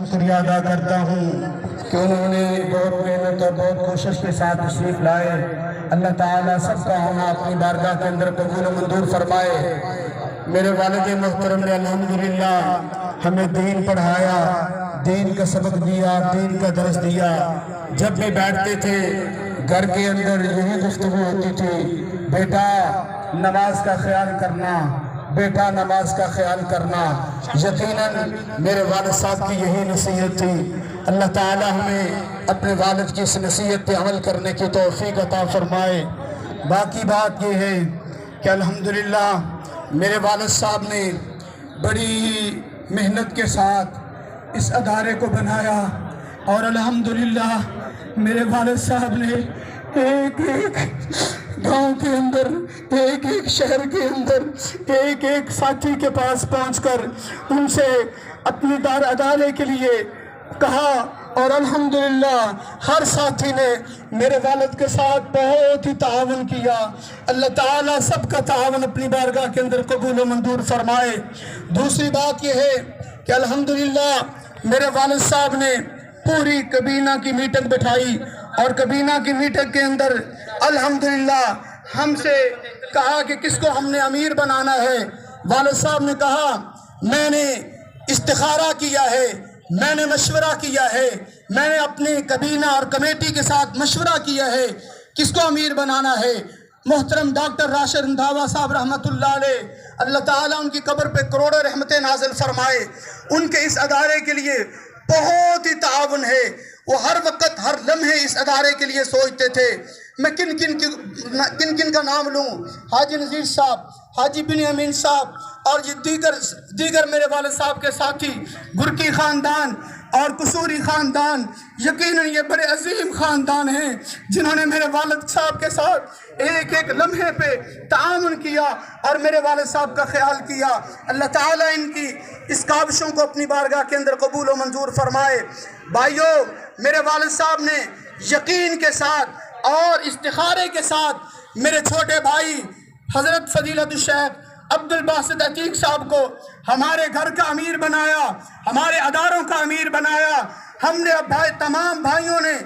شکریہ ادا کرتا ہوں کہ انہوں نے بہت محنت اور بہت کوشش کے ساتھ تشریف لائے۔ اللہ تعالیٰ سب کا ہونا اپنی بارگاہ کے اندر قبول و منظور فرمائے۔ میرے والد محترم نے الحمدللہ ہمیں دین پڑھایا، دین کا سبق دیا، دین کا درس دیا۔ جب بھی بیٹھتے تھے گھر کے اندر یہی گفتگو ہوتی تھی، بیٹا نماز کا خیال کرنا، بیٹا نماز کا خیال کرنا۔ یقیناً میرے والد صاحب کی یہی نصیحت تھی۔ اللہ تعالی ہمیں اپنے والد کی اس نصیحت پہ عمل کرنے کی توفیق عطا فرمائے۔ باقی بات یہ ہے کہ الحمدللہ میرے والد صاحب نے بڑی محنت کے ساتھ اس ادارے کو بنایا، اور الحمدللہ میرے والد صاحب نے ایک ایک گاؤں کے اندر، ایک ایک شہر کے اندر، ایک ایک ساتھی کے پاس پہنچ کر ان سے اپنی دار ادارے کے لیے کہا، اور الحمدللہ ہر ساتھی نے میرے والد کے ساتھ بہت ہی تعاون کیا۔ اللہ تعالیٰ سب کا تعاون اپنی بارگاہ کے اندر قبول و منظور فرمائے۔ دوسری بات یہ ہے کہ الحمدللہ میرے والد صاحب نے پوری کابینہ کی میٹنگ بٹھائی، اور کابینہ کی میٹنگ کے اندر الحمدللہ ہم سے کہا کہ کس کو ہم نے امیر بنانا ہے۔ والد صاحب نے کہا میں نے استخارہ کیا ہے، میں نے مشورہ کیا ہے، میں نے اپنی کابینہ اور کمیٹی کے ساتھ مشورہ کیا ہے کس کو امیر بنانا ہے۔ محترم ڈاکٹر راشد رندھاوا صاحب رحمۃ اللہ علیہ، اللہ تعالیٰ ان کی قبر پہ کروڑوں رحمتیں نازل فرمائے، ان کے اس ادارے کے لیے بہت ہی تعاون ہے۔ وہ ہر وقت ہر لمحے اس ادارے کے لیے سوچتے تھے۔ میں کن کن کا نام لوں؟ حاجی نذیر صاحب، حاجی بن امین صاحب، اور دیگر میرے والد صاحب کے ساتھی، گرکی خاندان اور قصوری خاندان، یقیناً یہ بڑے عظیم خاندان ہیں جنہوں نے میرے والد صاحب کے ساتھ ایک ایک لمحے پہ تعاون کیا اور میرے والد صاحب کا خیال کیا۔ اللہ تعالیٰ ان کی اس کاوشوں کو اپنی بارگاہ کے اندر قبول و منظور فرمائے۔ بھائیو، میرے والد صاحب نے یقین کے ساتھ اور استخارے کے ساتھ میرے چھوٹے بھائی حضرت فضیلت الشیخ عبد الباسط عتیق صاحب کو ہمارے گھر کا امیر بنایا، ہمارے اداروں کا امیر بنایا۔ ہم نے تمام بھائیوں نے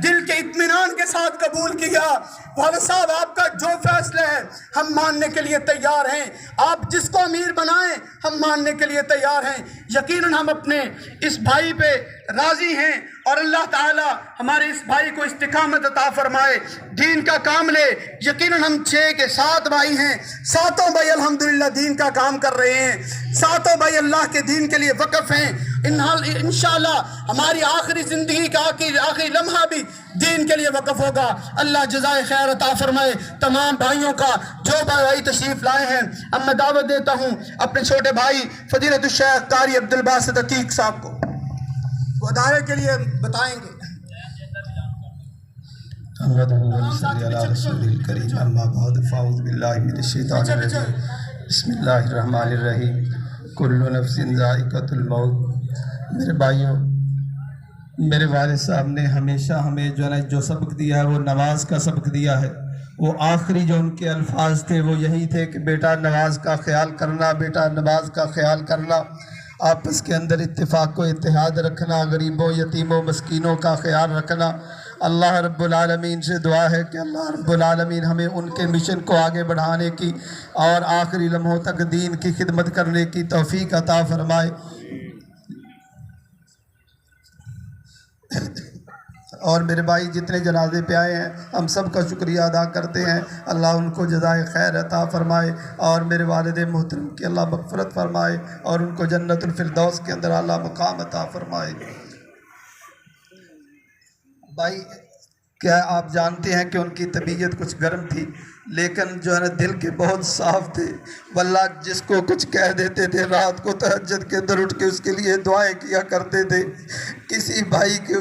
دل کے اطمینان کے ساتھ قبول کیا۔ والد صاحب آپ کا جو فیصلہ ہے ہم ماننے کے لیے تیار ہیں، آپ جس کو امیر بنائیں ہم ماننے کے لیے تیار ہیں۔ یقیناً ہم اپنے اس بھائی پہ راضی ہیں، اور اللہ تعالی ہمارے اس بھائی کو استقامت عطا فرمائے، دین کا کام لے۔ یقیناً ہم 6 کے 7 بھائی ہیں، ساتوں بھائی الحمدللہ دین کا کام کر رہے ہیں، ساتوں بھائی اللہ کے دین کے لیے وقف ہیں۔ انشاءاللہ ہماری آخری زندگی کا آخری لمحہ بھی دین کے لیے وقف ہوگا۔ اللہ جزائے خیر عطا فرمائے تمام بھائیوں کا۔ جو بھائی تشریف لائے ہیں، اب میں دعوت دیتا ہوں اپنے چھوٹے بھائی فضیلت الشیخ قاری عبد الباسط عتیق صاحب کو، وہ ادارے کے لیے بتائیں گے۔ بسم اللہ الرحمن الرحیم۔ کل نفس ذائقۃ الموت۔ میرے بھائیوں، میرے والد صاحب نے ہمیشہ ہمیں جو سبق دیا ہے وہ نماز کا سبق دیا ہے۔ وہ آخری جو ان کے الفاظ تھے وہ یہی تھے کہ بیٹا نماز کا خیال کرنا، بیٹا نماز کا خیال کرنا، آپس کے اندر اتفاق و اتحاد رکھنا، غریبوں یتیموں مسکینوں کا خیال رکھنا۔ اللہ رب العالمین سے دعا ہے کہ اللہ رب العالمین ہمیں ان کے مشن کو آگے بڑھانے کی اور آخری لمحوں تک دین کی خدمت کرنے کی توفیق عطا فرمائے۔ اور میرے بھائی جتنے جنازے پہ آئے ہیں ہم سب کا شکریہ ادا کرتے ہیں، اللہ ان کو جزائے خیر عطا فرمائے، اور میرے والد محترم کی اللہ مغفرت فرمائے، اور ان کو جنت الفردوس کے اندر اعلیٰ مقام عطا فرمائے۔ بھائی، کیا آپ جانتے ہیں کہ ان کی طبیعت کچھ گرم تھی، لیکن جو ہے نا دل کے بہت صاف تھے۔ واللہ جس کو کچھ کہہ دیتے تھے رات کو تہجد کے اندر اٹھ کے اس کے لیے دعائیں کیا کرتے تھے۔ کسی بھائی کے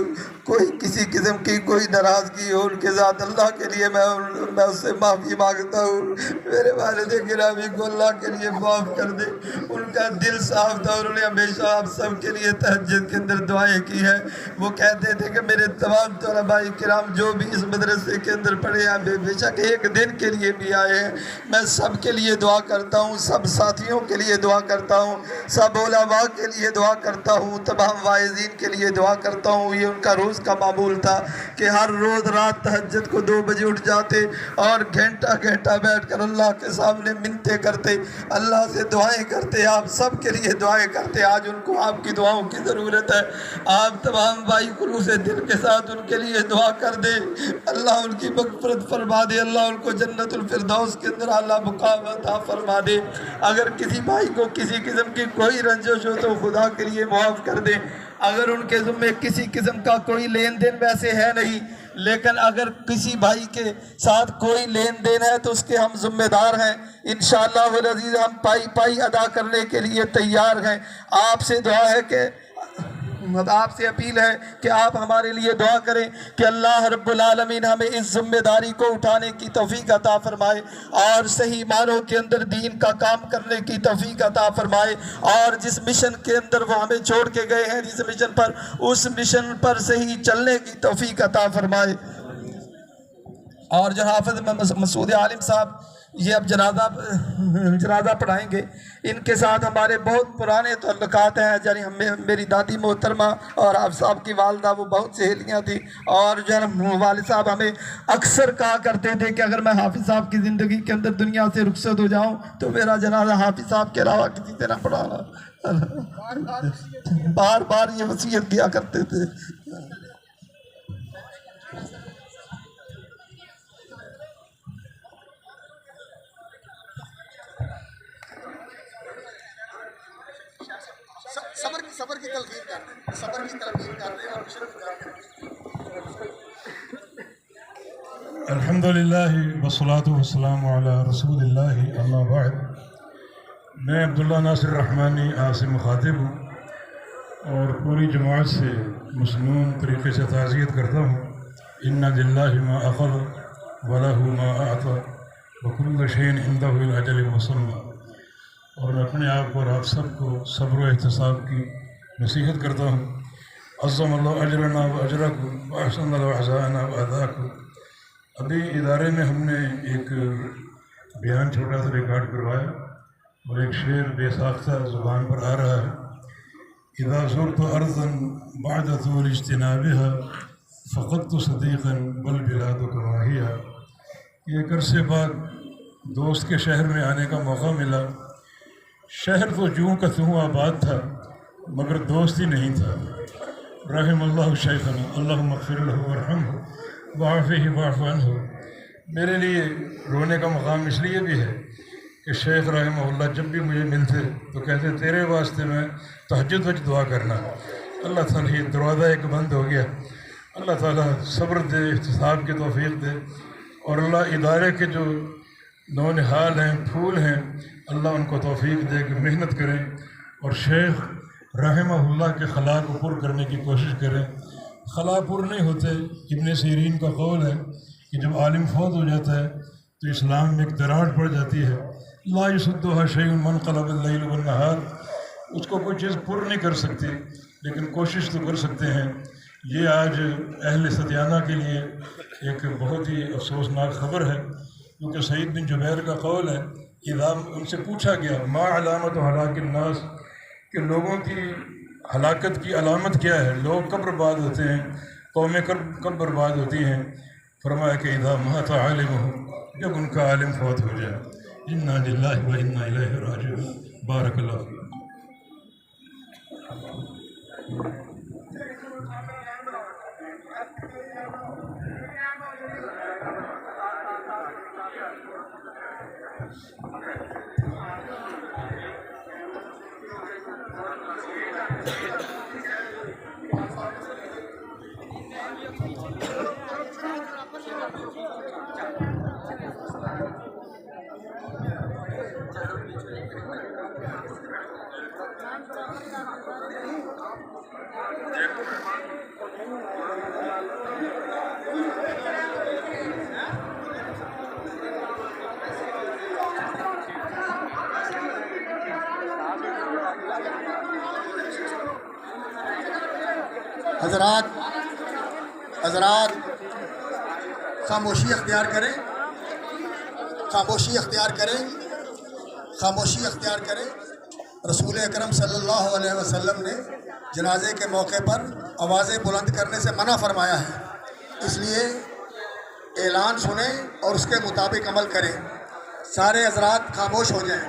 کوئی کسی قسم کی کوئی ناراضگی ہو ان کے ساتھ، اللہ کے لیے میں اس سے معافی مانگتا ہوں۔ میرے والد گرامی کو اللہ کے لیے معاف کر دے، ان کا دل صاف تھا، انہوں نے ہمیشہ آپ سب کے لیے تہجد کے اندر دعائیں کی ہیں۔ وہ کہتے تھے کہ میرے تمام طلباء کرام جو بھی اس مدرسے کے اندر پڑھے ہیں، بے شک ایک دن کے لیے بھی آئے ہیں، میں سب کے لیے دعا کرتا ہوں، سب ساتھیوں کے لیے دعا کرتا ہوں، سب علماء کے لیے دعا کرتا ہوں، تمام واعظین کے لیے دعا کرتا ہوں۔ یہ ان کا روز کا معمول تھا کہ ہر روز رات تہجد کو 2 بجے اٹھ جاتے اور گھنٹہ گھنٹہ بیٹھ کر اللہ کے سامنے منتیں کرتے، اللہ سے دعائیں کرتے، آپ سب کے لیے دعائیں کرتے۔ آج ان کو آپ کی دعاؤں کی ضرورت ہے، آپ تمام بھائی خلوص دل کے ساتھ ان کے لیے دعا کر دے، اللہ ان کی مغفرت فرما دے، اللہ ان کو جنت الفردوس کے اندر اعلیٰ مقام عطا فرما دے۔ اگر کسی بھائی کو کسی قسم کی کوئی رنجش ہو تو خدا کے لیے معاف کر دے۔ اگر ان کے ذمے کسی قسم کا کوئی لین دین ویسے ہے نہیں، لیکن اگر کسی بھائی کے ساتھ کوئی لین دین ہے تو اس کے ہم ذمہ دار ہیں، انشاءاللہ والعزیز ہم پائی پائی ادا کرنے کے لیے تیار ہیں۔ آپ سے دعا ہے کہ آپ سے اپیل ہے کہ آپ ہمارے لیے دعا کریں کہ اللہ رب العالمین ہمیں اس ذمہ داری کو اٹھانے کی توفیق عطا فرمائے اور صحیح معنوں کے اندر دین کا کام کرنے کی توفیق عطا فرمائے، اور جس مشن کے اندر وہ ہمیں چھوڑ کے گئے ہیں، جس مشن پر، اس مشن پر صحیح چلنے کی توفیق عطا فرمائے۔ اور جو حافظ مسعود عالم صاحب یہ اب جنازہ پڑھائیں گے، ان کے ساتھ ہمارے بہت پرانے تعلقات ہیں، یعنی میری دادی محترمہ اور آپ صاحب کی والدہ وہ بہت سہیلیاں تھیں، اور جو والد صاحب ہمیں اکثر کہا کرتے تھے کہ اگر میں حافظ صاحب کی زندگی کے اندر دنیا سے رخصت ہو جاؤں تو میرا جنازہ حافظ صاحب کے علاوہ کسی سے نہ پڑھانا۔ بار بار یہ وصیت کیا کرتے تھے۔ صبر کی تلقین کر رہے ہیں الحمدللہ والصلاة والسلام علی رسول اللہ، اما بعد۔ میں عبداللہ ناصر رحمانی آپ سے مخاطب ہوں اور پوری جماعت سے مسنون طریقے سے تعزیت کرتا ہوں۔ ان للہ ما اخذ ولہ ما اعطى وکل شیء عندہ الاجل مسمى۔ اور میں اپنے آپ کو اور آپ سب کو صبر و احتساب کی نصیحت کرتا ہوں۔ عظم اللہ اجرنا و اجرکم واحسن اللہ عزاءنا و عزاکم۔ ابھی ادارے میں ہم نے ایک بیان چھوٹا سا ریکارڈ کروایا اور ایک شعر بے ساختہ زبان پر آ رہا ہے۔ اذا زرت ارضا بعد طول اجتنابها فقدت صدیقا بل بلاد کما ہی۔ ایک عرصے بعد دوست کے شہر میں آنے کا موقع ملا۔ شہر تو جوں کا توں آباد تھا مگر دوست ہی نہیں تھا۔ رحم اللہ شیخنا اللہم اغفر لہ وارحمہ وعافہ واعف عنہ۔ میرے لیے رونے کا مقام اس لیے بھی ہے کہ شیخ رحمہ اللہ جب بھی مجھے ملتے تو کہتے تیرے واسطے میں تہجد وچ دعا کرنا۔ اللہ تعالیٰ یہ دروازہ ایک بند ہو گیا، اللہ تعالیٰ صبر دے، احتساب کی توفیق دے، اور اللہ ادارے کے جو نونہال ہیں، پھول ہیں، اللہ ان کو توفیق دے کہ محنت کریں اور شیخ رحمہ اللہ کے خلا کو پر کرنے کی کوشش کریں۔ خلا پر نہیں ہوتے۔ ابن سیرین کا قول ہے کہ جب عالم فوت ہو جاتا ہے تو اسلام میں ایک دراڑ پڑ جاتی ہے، لا یسدھا شیء من قلب اللیل والنہار۔ اس کو کوئی چیز پر نہیں کر سکتی لیکن کوشش تو کر سکتے ہیں۔ یہ آج اہل ستیانہ کے لیے ایک بہت ہی افسوسناک خبر ہے، کیونکہ سعید بن جبیر کا قول ہے، ان سے پوچھا گیا ما علامت ہلاک الناس، کہ لوگوں کی ہلاکت کی علامت کیا ہے، لوگ کب برباد ہوتے ہیں، قومیں کب برباد ہوتی ہیں؟ فرمایا کہ اذا مات عالمہم، جب ان کا عالم فوت ہو جائے۔ انا للہ و انا الیہ راجعون۔ بارک اللہ فیکم۔ حضرات خاموشی اختیار کریں، خاموشی اختیار کریں، خاموشی اختیار کریں۔ رسول اکرم صلی اللہ علیہ وسلم نے جنازے کے موقع پر آوازیں بلند کرنے سے منع فرمایا ہے، اس لیے اعلان سنیں اور اس کے مطابق عمل کریں۔ سارے حضرات خاموش ہو جائیں،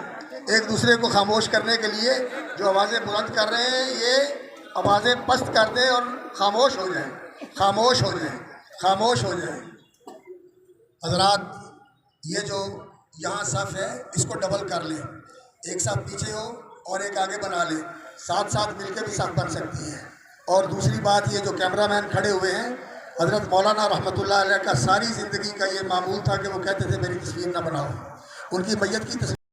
ایک دوسرے کو خاموش کرنے کے لیے جو آوازیں بلند کر رہے ہیں یہ آوازیں پست کر دیں اور خاموش ہو جائیں، خاموش ہو جائیں، خاموش ہو جائیں۔ حضرات یہ جو یہاں صف ہے اس کو ڈبل کر لیں، ایک صف پیچھے ہو اور ایک آگے بنا لیں، ساتھ ساتھ مل کے بھی صف بن سکتی ہے۔ اور دوسری بات یہ جو کیمرہ مین کھڑے ہوئے ہیں، حضرت مولانا رحمۃ اللہ علیہ کا ساری زندگی کا یہ معمول تھا کہ وہ کہتے تھے میری تصویر نہ بناؤ، ان کی میت کی تصویر